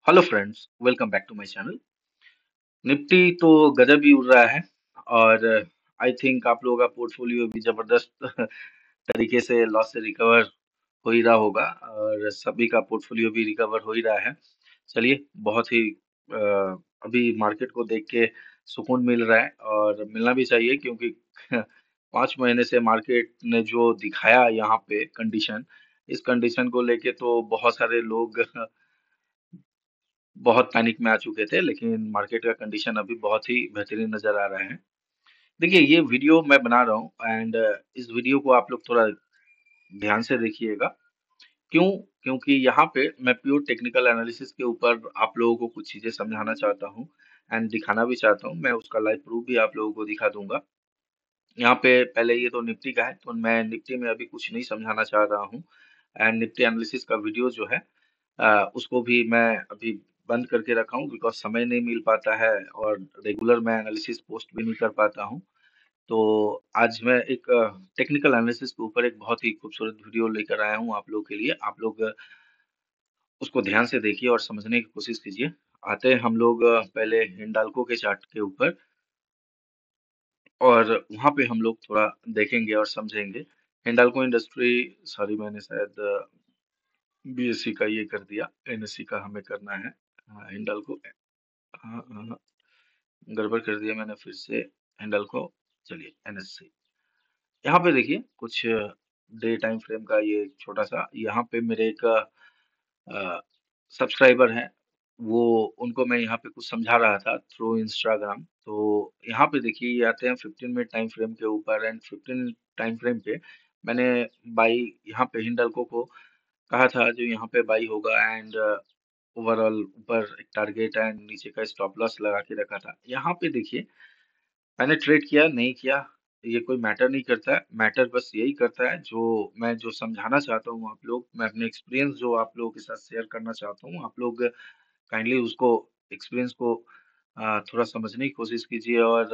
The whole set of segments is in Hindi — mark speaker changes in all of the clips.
Speaker 1: Hello friends, welcome back to my channel. Nifty तो गजब ही उड़ रहा है और आई थिंक आप लोगों का पोर्टफोलियो भी जबरदस्त तरीके से लॉस से रिकवर हो ही रहा होगा और सभी का पोर्टफोलियो भी रिकवर हो ही रहा है। चलिए, बहुत ही अ, अभी मार्केट को देख के सुकून मिल रहा है और मिलना भी चाहिए क्योंकि 5 महीने से मार्केट ने जो दिखाया यहाँ पे कंडीशन, इस कंडीशन को लेके तो बहुत सारे लोग बहुत पैनिक में आ चुके थे, लेकिन मार्केट का कंडीशन अभी बहुत ही बेहतरीन नजर आ रहा है। देखिए, ये वीडियो मैं बना रहा हूँ एंड इस वीडियो को आप लोग थोड़ा ध्यान से देखिएगा। क्यों? क्योंकि यहाँ पे मैं प्योर टेक्निकल एनालिसिस के ऊपर आप लोगों को कुछ चीजें समझाना चाहता हूँ एंड दिखाना भी चाहता हूँ। मैं उसका लाइव प्रूफ भी आप लोगों को दिखा दूंगा। यहाँ पे पहले ये तो निफ्टी का है, तो मैं निफ्टी में अभी कुछ नहीं समझाना चाह रहा हूँ एंड निफ्टी एनालिसिस का वीडियो जो है उसको भी मैं अभी बंद करके रखा हूँ बिकॉज समय नहीं मिल पाता है और रेगुलर मैं एनालिसिस पोस्ट भी नहीं कर पाता हूँ। तो आज मैं एक टेक्निकल एनालिसिस के ऊपर एक बहुत ही खूबसूरत वीडियो लेकर आया हूँ आप लोगों के लिए। आप लोग उसको ध्यान से देखिए और समझने की कोशिश कीजिए। आते हैं हम लोग पहले हिंडाल्को के चार्ट के ऊपर और वहां पे हम लोग थोड़ा देखेंगे और समझेंगे। हिंडाल्को इंडस्ट्री, सॉरी मैंने शायद बीएससी का ये कर दिया, एनएससी का हमें करना है। हिंडाल्को, हाँ हाँ हाँ, गड़बड़ कर दिया मैंने फिर से। हैंडल को, चलिए एनएससी। यहाँ पे देखिए कुछ डे टाइम फ्रेम का ये छोटा सा, यहाँ पे मेरे एक सब्सक्राइबर हैं, वो उनको मैं यहाँ पे कुछ समझा रहा था थ्रू इंस्टाग्राम। तो यहाँ पे देखिए ये आते हैं 15 मिनट टाइम फ्रेम के ऊपर एंड 15 टाइम फ्रेम पे मैंने बाई यहाँ पे हिंडल्को को कहा था जो यहाँ पे बाई होगा एंड ओवरऑल ऊपर एक टारगेट एंड नीचे का स्टॉप लॉस लगा के रखा था। यहाँ पे देखिए मैंने ट्रेड किया नहीं किया, ये कोई मैटर नहीं करता है। मैटर बस यही करता है जो मैं जो समझाना चाहता हूँ आप लोग, मैं अपने एक्सपीरियंस जो आप लोगों के साथ शेयर करना चाहता हूँ, आप लोग काइंडली उसको एक्सपीरियंस को थोड़ा समझने की कोशिश कीजिए और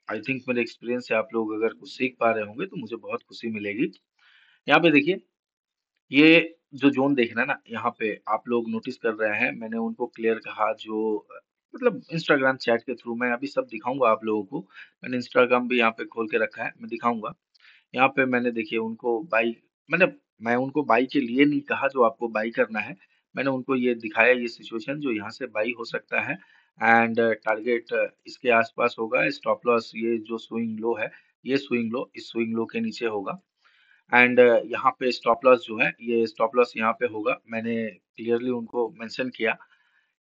Speaker 1: आई थिंक मेरे एक्सपीरियंस से आप लोग अगर कुछ सीख पा रहे होंगे तो मुझे बहुत खुशी मिलेगी। यहाँ पे देखिए, ये जो ज़ोन देख रहे हैं ना, यहाँ पे आप लोग नोटिस कर रहे हैं, मैंने उनको क्लियर कहा जो मतलब इंस्टाग्राम चैट के थ्रू मैं अभी सब दिखाऊँगा आप लोगों को। मैंने इंस्टाग्राम भी यहाँ पे खोल के रखा है, मैं दिखाऊँगा। यहाँ पे मैंने देखिए उनको बाई, मतलब मैं उनको बाई के लिए नहीं कहा जो आपको बाई करना है। मैंने उनको ये दिखाया ये सिचुएशन जो यहाँ से बाई हो सकता है एंड टारगेट इसके आस-पास होगा, स्टॉप लॉस ये जो स्विंग लो है, ये स्विंग लो इस स्विंग लो के नीचे होगा। एंड यहाँ पे स्टॉप लॉस जो है, ये स्टॉप लॉस यहाँ पे होगा। मैंने क्लियरली उनको मेंशन किया।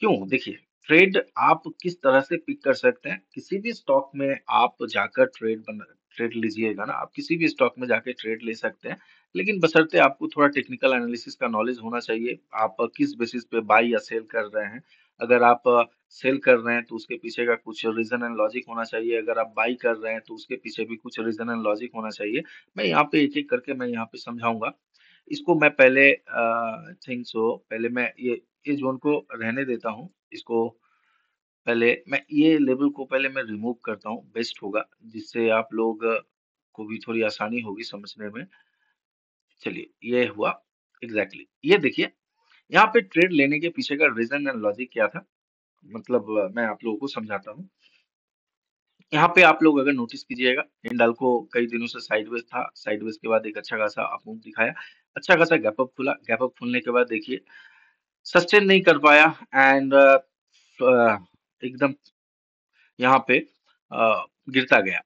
Speaker 1: क्यों? देखिए, ट्रेड आप किस तरह से पिक कर सकते हैं, किसी भी स्टॉक में आप जाकर ट्रेड लीजिएगा ना, आप किसी भी स्टॉक में जाके ट्रेड ले सकते हैं, लेकिन बशर्ते आपको थोड़ा टेक्निकल एनालिसिस का नॉलेज होना चाहिए। आप किस बेसिस पे बाय या सेल कर रहे हैं। अगर आप सेल कर रहे हैं तो उसके पीछे का कुछ रीजन एंड लॉजिक होना चाहिए, अगर आप बाय कर रहे हैं तो उसके पीछे भी कुछ रीजन एंड लॉजिक होना चाहिए। मैं यहाँ पे एक-एक करके मैं यहाँ पे समझाऊँगा। इसको मैं पहले थिंक सो पहले मैं ये ज़ोन को रहने देता हूँ। इसको पहले मैं ये लेबल को पहले मैं रिमूव करता हूँ, बेस्ट होगा, जिससे आप लोग को भी थोड़ी आसानी होगी समझने में। चलिए, ये हुआ एग्ज़ैक्टली। ये देखिए, यहाँ पे ट्रेड लेने के पीछे का रीज़न एंड लॉजिक क्या था, मतलब मैं आप लोगों को समझाता हूँ। यहाँ पे आप लोग अगर नोटिस कीजिएगा, हिंडाल्को कई दिनों से साइडवेज था, साइडवेज के बाद एक अच्छा खासा अप मूव दिखाया, अच्छा खासा गैप अप खुला, गैप अप खुलने के बाद देखिए सस्टेन नहीं कर पाया एंड एकदम यहाँ पे गिरता गया।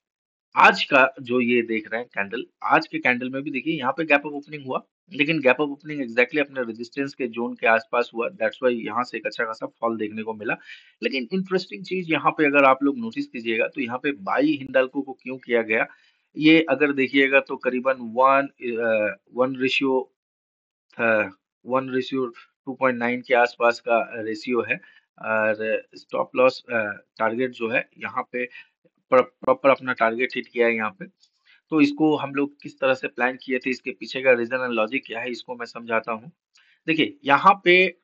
Speaker 1: आज का जो ये देख रहे हैं कैंडल, आज के कैंडल में भी देखिए यहाँ पे गैप अप ओपनिंग हुआ, लेकिन गैप अप ओपनिंग एग्जैक्टली अपने रेजिस्टेंस के जोन के आसपास हुआ, दैट्स व्हाई यहाँ से एक अच्छा खासा फॉल देखने को मिला। लेकिन इंटरेस्टिंग चीज यहाँ पे अगर आप लोग नोटिस कीजिएगा तो यहाँ पे बाई हिंडाल्को को क्यों किया गया, ये अगर देखिएगा तो करीबन वन रेशियो 1:2.9 के आसपास का रेशियो है और स्टॉप लॉस टारगेट जो है यहाँ पे प्रॉपर अपना टारगेट हिट किया है यहाँ पे। तो इसको हम लोग किस तरह से प्लान किए थे, इसके पीछे का रीजन एंड लॉजिक क्या है, इसको मैं समझाता हूँ। देखिए यहाँ पे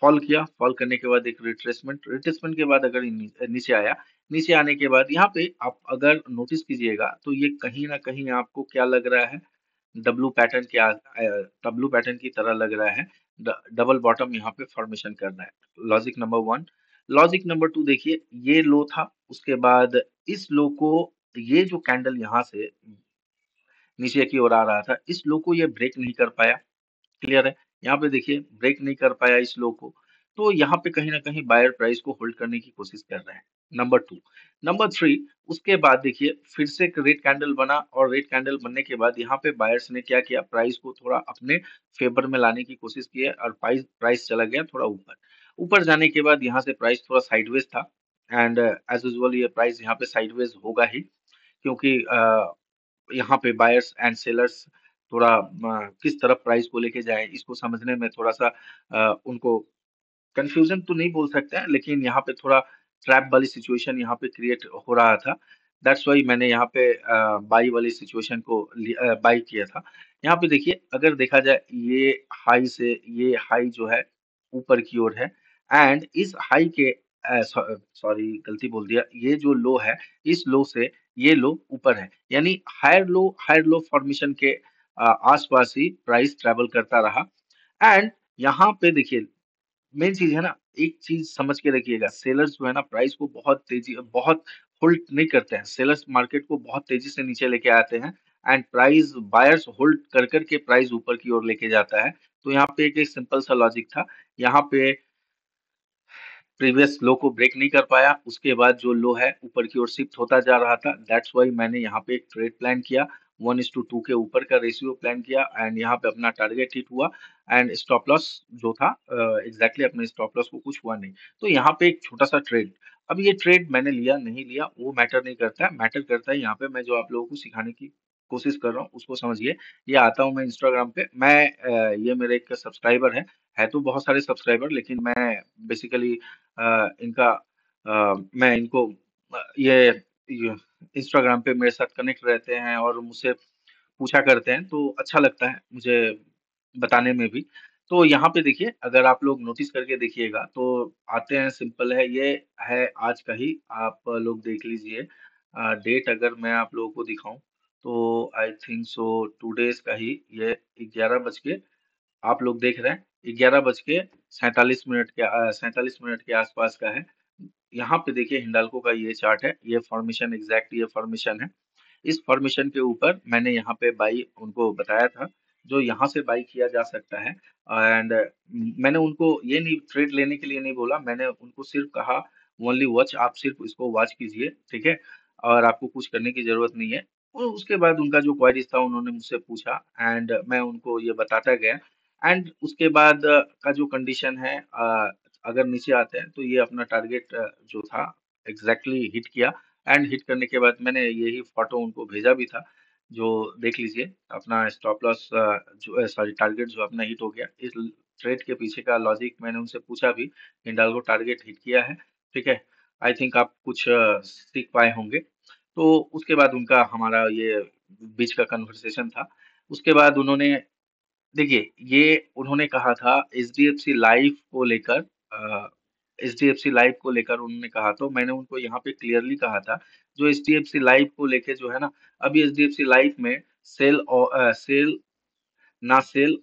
Speaker 1: फॉल किया, फॉल करने के बाद एक रिट्रेसमेंट, रिट्रेसमेंट के बाद अगर नीचे आया, नीचे आने के बाद यहाँ पे आप अगर नोटिस कीजिएगा तो ये कहीं ना कहीं आपको क्या लग रहा है, डब्लू पैटर्न की तरह लग रहा है। डबल बॉटम यहाँ पे फॉर्मेशन करना है। Logic number one. Logic number two देखिए, ये लो था, उसके बाद इस लो को, ये जो कैंडल यहाँ से नीचे की ओर आ रहा था, इस लो को ये ब्रेक नहीं कर पाया। क्लियर है? यहाँ पे देखिए ब्रेक नहीं कर पाया इस लो को, तो यहाँ पे कहीं ना कहीं बायर प्राइस को होल्ड करने की कोशिश कर रहे हैं। Number two. नंबर थ्री, उसके बाद देखिए फिर से एक रेड कैंडल बना, और रेड कैंडल बनने के बाद यहाँ पे बायर्स ने क्या किया, प्राइस को थोड़ा अपने फेवर में लाने की कोशिश की है, और प्राइस प्राइस चला गया थोड़ा ऊपर। ऊपर जाने के बाद यहाँ से प्राइस थोड़ा साइडवेज था, एंड एज यूजुअल ये प्राइस यहाँ पे साइडवेज होगा ही, क्योंकि यहाँ पे बायर्स एंड सेलर्स थोड़ा किस तरफ प्राइस को लेके जाए, इसको समझने में थोड़ा सा उनको कंफ्यूजन तो नहीं बोल सकते हैं, लेकिन यहाँ पे थोड़ा ट्रैप वाली सिचुएशन यहाँ पे क्रिएट हो रहा था। दैट्स वाई मैंने यहाँ पे बाई वाली सिचुएशन को बाई किया था। यहाँ पे देखिए अगर देखा जाए, ये हाई से ये हाई जो है ऊपर की ओर है, एंड इस हाई के सॉरी गलती बोल दिया, ये जो लो है, इस लो से ये लो ऊपर है, यानी हायर लो फॉर्मेशन के आसपास ही प्राइस ट्रेवल करता रहा। एंड यहाँ पे देखिए मेन चीज है ना, एक चीज समझ के रखिएगा, सेलर्स जो है ना प्राइस को बहुत होल्ड नहीं करते हैं। सेलर्स मार्केट को बहुत तेजी से नीचे लेके आते हैं, एंड प्राइस बायर्स होल्ड कर करके प्राइस ऊपर की ओर लेके जाता है। तो यहाँ पे एक सिंपल सा लॉजिक था। यहाँ पे प्रीवियस लो को ब्रेक नहीं कर पाया, उसके बाद जो लो है ऊपर की ओर शिफ्ट होता जा रहा था। दैट्स वाई मैंने यहाँ पे एक ट्रेड प्लान किया, 1:2 के ऊपर का रेशियो प्लान किया, एंड यहाँ पे अपना टारगेट हिट हुआ, एंड स्टॉप लॉस जो था एग्जैक्टली अपने स्टॉप लॉस को कुछ हुआ नहीं। तो यहाँ पे एक छोटा सा ट्रेड, अब ये ट्रेड मैंने लिया नहीं लिया वो मैटर नहीं करता है, मैटर करता है यहाँ पे मैं जो आप लोगों को सिखाने की कोशिश कर रहा हूँ उसको समझिए। ये आता हूँ मैं इंस्टाग्राम पे, मैं ये मेरे एक सब्सक्राइबर है तो बहुत सारे सब्सक्राइबर, लेकिन मैं बेसिकली इनका मैं इनको ये इंस्टाग्राम पे मेरे साथ कनेक्ट रहते हैं और मुझसे पूछा करते हैं, तो अच्छा लगता है मुझे बताने में भी। तो यहाँ पे देखिए अगर आप लोग नोटिस करके देखिएगा तो आते हैं, सिंपल है, ये है आज का ही, आप लोग देख लीजिए। डेट अगर मैं आप लोगों को दिखाऊं तो आई थिंक सो 2 डेज का ही ये 11 बज के, आप लोग देख रहे हैं 11 बज के 47 मिनट के 47 मिनट के आसपास का है। यहाँ पे देखिए हिंडाल्को का ये चार्ट है, ये फॉर्मेशन एग्जैक्ट ये फॉर्मेशन है। इस फॉर्मेशन के ऊपर मैंने यहाँ पे बाई उनको बताया था, जो यहाँ से बाई किया जा सकता है। एंड मैंने उनको ये नहीं ट्रेड लेने के लिए नहीं बोला, मैंने उनको सिर्फ कहा ओनली वॉच, आप सिर्फ इसको वॉच कीजिए, ठीक है, और आपको कुछ करने की जरूरत नहीं है। और उसके बाद उनका जो क्वारीज था उन्होंने मुझसे पूछा, एंड मैं उनको ये बताता गया। एंड उसके बाद का जो कंडीशन है, अगर नीचे आते हैं तो ये अपना टारगेट जो था एग्जैक्टली हिट किया, एंड हिट करने के बाद मैंने यही फोटो उनको भेजा भी था, जो देख लीजिए अपना स्टॉप लॉस जो सॉरी टारगेट जो अपना हिट हो गया। इस ट्रेड के पीछे का लॉजिक मैंने उनसे पूछा भी, हिंडाल्गो टारगेट हिट किया है, ठीक है। आई थिंक आप कुछ सीख पाए होंगे। तो उसके बाद उनका हमारा ये बीच का कन्वर्सेशन था। उसके बाद उन्होंने देखिए ये उन्होंने कहा था एचडीएफसी लाइफ को लेकर, एचडीएफसी लाइफ को लेकर उन्होंने कहा, तो मैंने उनको यहाँ पे क्लियरली कहा था, जो एचडीएफसी लाइफ को लेके जो है ना, अभी एचडीएफसी लाइफ में सेल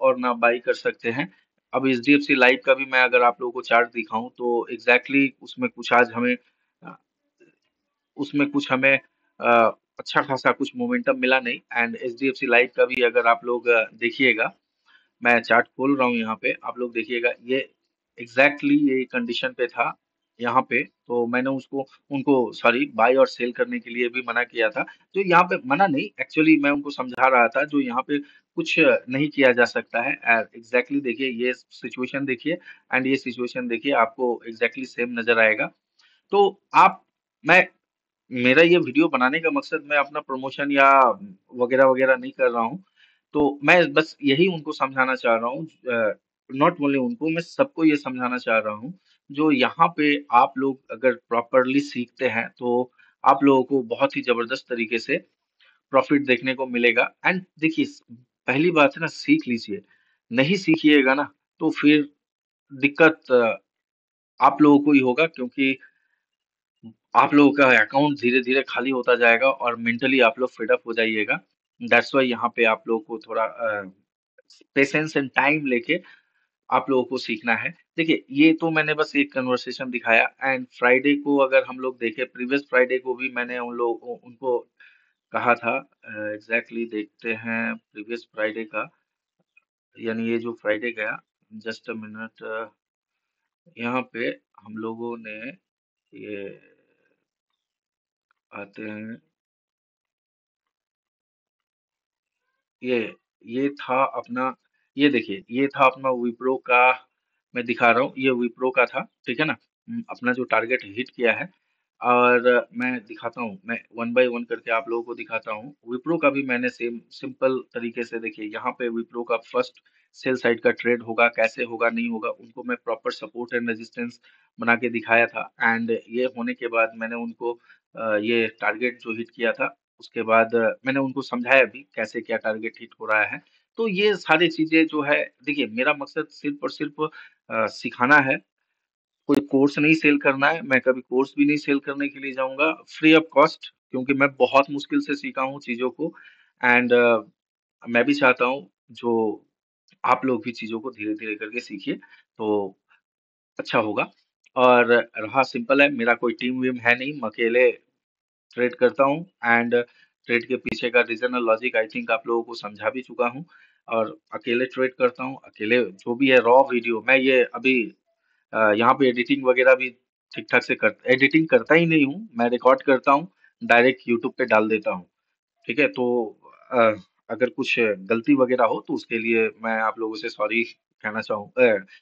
Speaker 1: और ना बाई कर सकते हैं। अब एचडीएफसी लाइफ का भी मैं अगर आप लोगों को चार्ट दिखाऊं तो एग्जैक्टली उसमें कुछ आज हमें अ, उसमें कुछ हमें अच्छा खासा कुछ मोमेंटम मिला नहीं। एंड एचडीएफसी लाइफ का भी अगर आप लोग देखिएगा, मैं चार्ट खोल रहा हूँ यहाँ पे, आप लोग देखिएगा, ये एग्जैक्टली ये कंडीशन पे था यहाँ पे। तो मैंने उसको उनको सॉरी बाय और सेल करने के लिए भी मना किया था। तो यहाँ पे मना नहीं, एक्चुअली मैं उनको समझा रहा था जो यहाँ पे कुछ नहीं किया जा सकता है। एग्जैक्टली देखिए ये सिचुएशन देखिए, एंड ये सिचुएशन देखिए, आपको एग्जैक्टली सेम नजर आएगा। तो आप मैं मेरा ये वीडियो बनाने का मकसद मैं अपना प्रमोशन या वगैरह वगैरह नहीं कर रहा हूँ। तो मैं बस यही उनको समझाना चाह रहा हूँ, नॉट ओनली उनको, मैं सबको ये समझाना चाह रहा हूँ, जो यहाँ पे आप लोग अगर प्रॉपरली सीखते हैं तो आप लोगों को बहुत ही जबरदस्त तरीके से प्रॉफिट देखने को मिलेगा। एंड देखिए पहली बात है ना, सीख लीजिए, नहीं सीखिएगा ना तो फिर दिक्कत आप लोगों को ही होगा, क्योंकि आप लोगों का अकाउंट धीरे धीरे खाली होता जाएगा और मेंटली आप लोग फेड अप हो जाइएगा। दैट्स वाई यहाँ पे आप लोगों को थोड़ा पेशेंस एंड टाइम लेके आप लोगों को सीखना है। देखिए, ये तो मैंने बस एक कन्वर्सेशन दिखाया, एंड फ्राइडे को अगर हम लोग देखें, प्रीवियस फ्राइडे को भी मैंने उनको कहा था। एग्जैक्टली देखते हैं प्रीवियस फ्राइडे का, यानी ये जो फ्राइडे गया, जस्ट अ मिनट, यहाँ पे हम लोगों ने ये आते हैं, ये ये था अपना, ये देखिए ये था अपना विप्रो का, मैं दिखा रहा हूँ, ये विप्रो का था, ठीक है ना। अपना जो टारगेट हिट किया है, और मैं दिखाता हूँ, मैं वन बाय वन करके आप लोगों को दिखाता हूँ। विप्रो का भी मैंने सेम सिंपल तरीके से, देखिए यहाँ पे विप्रो का फर्स्ट सेल साइड का ट्रेड होगा, कैसे होगा नहीं होगा, उनको मैं प्रॉपर सपोर्ट एंड रेजिस्टेंस बना के दिखाया था। एंड ये होने के बाद मैंने उनको ये टारगेट जो हिट किया था, उसके बाद मैंने उनको समझाया भी कैसे क्या टारगेट हिट हो रहा है। तो ये सारी चीजें जो है, देखिए मेरा मकसद सिर्फ और सिर्फ सिखाना है, कोई कोर्स नहीं सेल करना है। मैं कभी कोर्स भी नहीं सेल करने के लिए जाऊंगा फ्री ऑफ कॉस्ट, क्योंकि मैं बहुत मुश्किल से सीखा हूँ चीजों को। एंड मैं भी चाहता हूँ जो आप लोग भी चीजों को धीरे धीरे करके सीखिए, तो अच्छा होगा। और रहा सिंपल है, मेरा कोई टीम वीम है नहीं, मैं अकेले ट्रेड करता हूँ। एंड ट्रेड के पीछे का रीजन और लॉजिक आई थिंक आप लोगों को समझा भी चुका हूँ। और अकेले ट्रेड करता हूँ, अकेले जो भी है रॉ वीडियो, मैं ये अभी यहाँ पे एडिटिंग वगैरह भी ठीक ठाक से एडिटिंग करता ही नहीं हूँ, मैं रिकॉर्ड करता हूँ, डायरेक्ट यूट्यूब पे डाल देता हूँ। ठीक है, तो अ, अगर कुछ गलती वगैरह हो तो उसके लिए मैं आप लोगों से सॉरी कहना चाहूँ,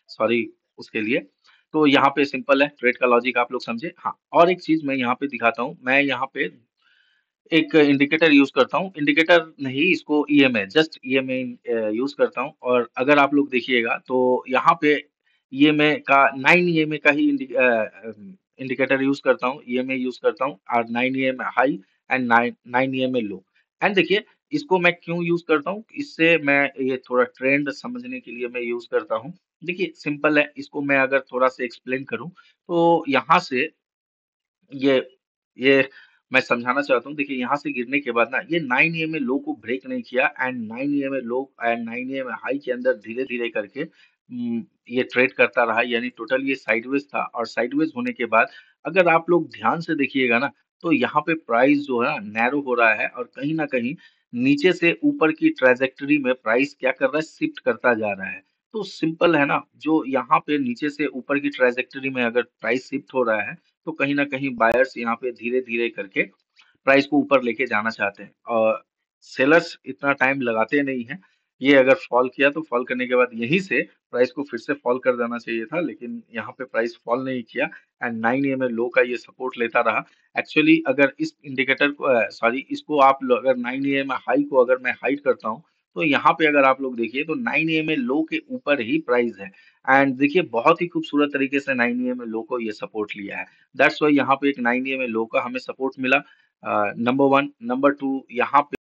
Speaker 1: सॉरी उसके लिए। तो यहाँ पे सिंपल है, ट्रेड का लॉजिक आप लोग समझे। हाँ, और एक चीज मैं यहाँ पे दिखाता हूँ, मैं यहाँ पे एक इंडिकेटर यूज करता हूँ, इंडिकेटर नहीं, इसको ईएमए, जस्ट ईएमए यूज करता हूँ। और अगर आप लोग देखिएगा तो यहाँ पे ईएमए का, 9 ईएमए का ही इंडिकेटर यूज करता हूँ, ईएमए यूज करता हूँ, और 9 EMA high and 9 EMA low. And देखिए, इसको मैं क्यों यूज करता हूँ, इससे मैं ये थोड़ा ट्रेंड समझने के लिए मैं यूज करता हूँ। देखिए सिंपल है, इसको मैं अगर थोड़ा सा एक्सप्लेन करूँ, तो यहाँ से ये ये मैं समझाना चाहता हूँ। देखिए यहाँ से गिरने के बाद ना, ये 9 ईएमए लो को ब्रेक नहीं किया, and 9 EMA low and 9 EMA high के अंदर धीरे धीरे करके ये ट्रेड करता रहा, यानी टोटल ये साइडवेज था। और साइडवेज होने के बाद अगर आप लोग ध्यान से देखिएगा ना, तो यहाँ पे प्राइस जो है नैरो हो रहा है, और कहीं ना कहीं नीचे से ऊपर की ट्रेजेक्टरी में प्राइस क्या कर रहा है, शिफ्ट करता जा रहा है। तो सिंपल है ना, जो यहाँ पे नीचे से ऊपर की ट्रेजेक्टरी में अगर प्राइस शिफ्ट हो रहा है, तो कहीं न कहीं बायर्स यहाँ पे धीरे-धीरे करके प्राइस को ऊपर लेके जाना चाहते हैं, और सेलर्स इतना टाइम लगाते नहीं हैं। ये अगर फॉल किया तो फॉल करने के बाद यहीं से प्राइस को फिर से फॉल कर देना चाहिए था, लेकिन यहाँ पे प्राइस फॉल नहीं किया, एंड 9 ईएमए लो का ये सपोर्ट लेता रहा। एक्चुअली अगर इस इंडिकेटर को, सॉरी, इसको आप अगर 9 ईएमए हाई को अगर मैं हाइड करता हूँ, तो यहाँ पे अगर आप लोग देखिए तो 9 ईएमए लो के ऊपर ही प्राइस है। एंड देखिए बहुत ही खूबसूरत तरीके से 9 ईएमए लो को ये सपोर्ट लिया है। दैट्स वाई यहाँ पे एक 9 ईएमए लो का हमें सपोर्ट मिला, नंबर वन। नंबर टू, यहाँ